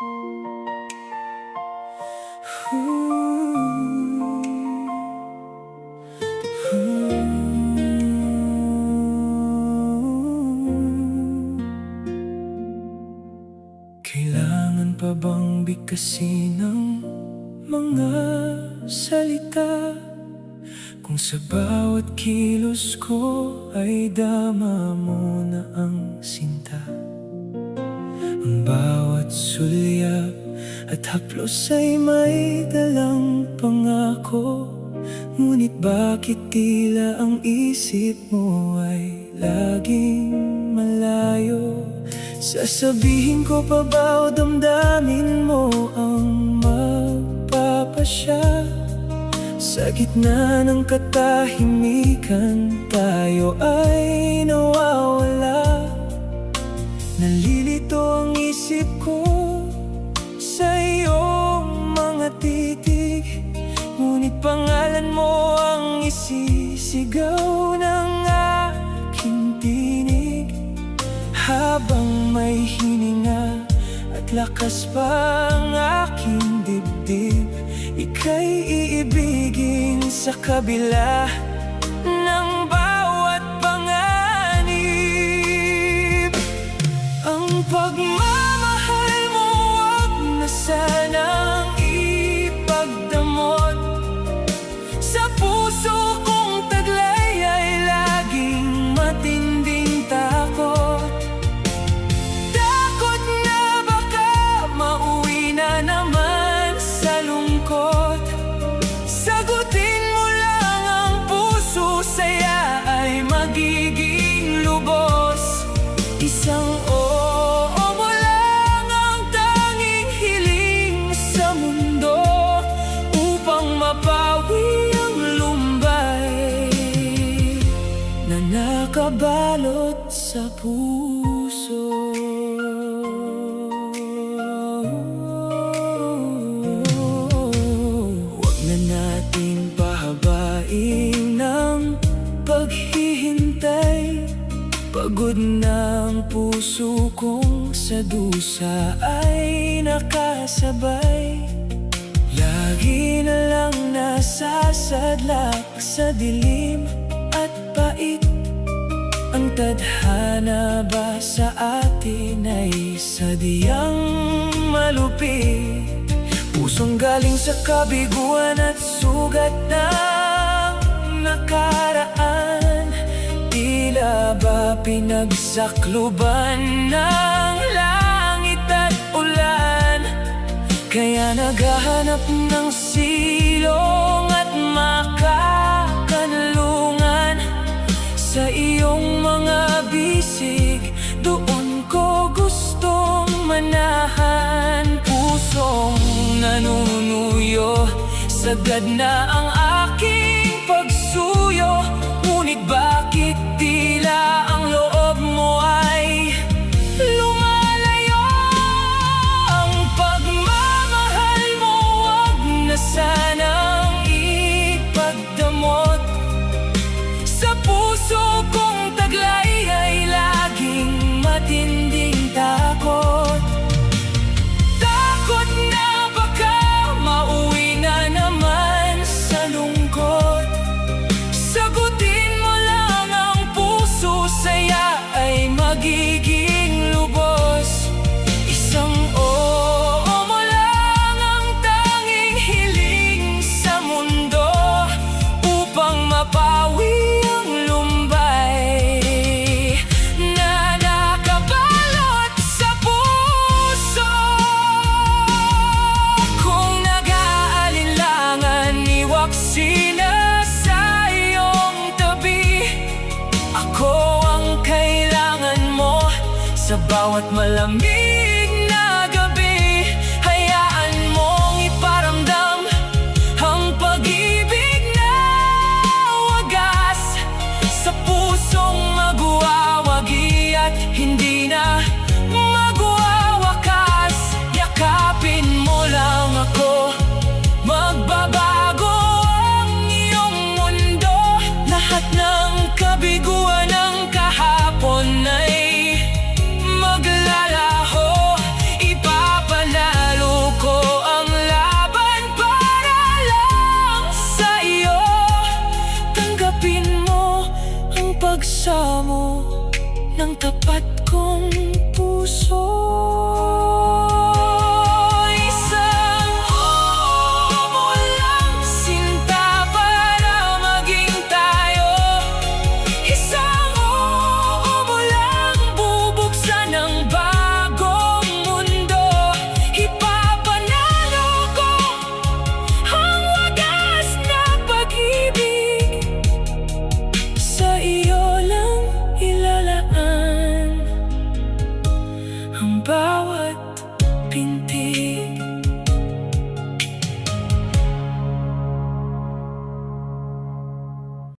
Kailangan pa bang bigkasin ng mga salita kung sa bawat kilos ko ay dama mo na ang sinta? Ang bawat sulyap at haplos ay may dalang pangako, ngunit bakit tila ang isip mo ay laging malayo? Sasabihin ko pa ba o damdamin mo ang magpapasya? Sa gitna ng katahimikan, tayo ay nawawala. Nalilito ang isip ko sa iyong mga titig, ngunit pangalan mo ang isisigaw ng aking tinig. Habang may hininga at lakas pa ang aking dibdib, ika'y iibigin sa kabila ng bawat panganib. Ang pagmamahal mo wag na sanang ipagdamot. Sa puso kong taglay ay laging matinding takot. Takot na baka mauwi na naman sa lungkot. Sagutin mo lang ang puso, saya ay magiging lubos. Isang oo mo lang ang tanging hiling sa mundo, upang mapawi ang lumbay na nakabalot sa puso. Huwag na nating pahabain ng paghihintay. Pagod na ang puso kong sa dusa ay nakasabay. Lagi na lang nasasadlak sa dilim at pait. Ang tadhana ba sa atin ay sadyang malupit? Pusong galing sa kabiguan at sugat ng nakaraan, tila ba pinagsakluban ng langit at ulan? Kaya naghahanap ng silong at makakanlungan sa iyong mga bisig. Doon ko gustong manahan. Pusong nanunuyo, sagad na ang aking pagsuyo, ngunit bakit tila ang loob mo ay lumalayo? Ang pagmamahal mo wag na sanang ipagdamot. Sa puso kong taglay ay laging matinding takot. Takot na baka mauwi na naman sa lungkot. Sagutin mo lang ang puso, saya ay magiging lubos. Isang oo mo lang ang tanging hiling sa mundo, upang mapawi ang lumbay na nakabalot sa puso. Kung nag-aalinlangan, iwaksi na sa iyong tabi. Ako ang kailangan mo sa bawat malamig na gabi. Hayaan mong iparamdam ang pag-ibig na wagas sa pusong magwawagi at hindi na magwawakas. Yakapin mo lang ako, magbabago ang iyong mundo. Lahat ng kabiguan ng kahapon ay maglalaho. ng tapat kong puso.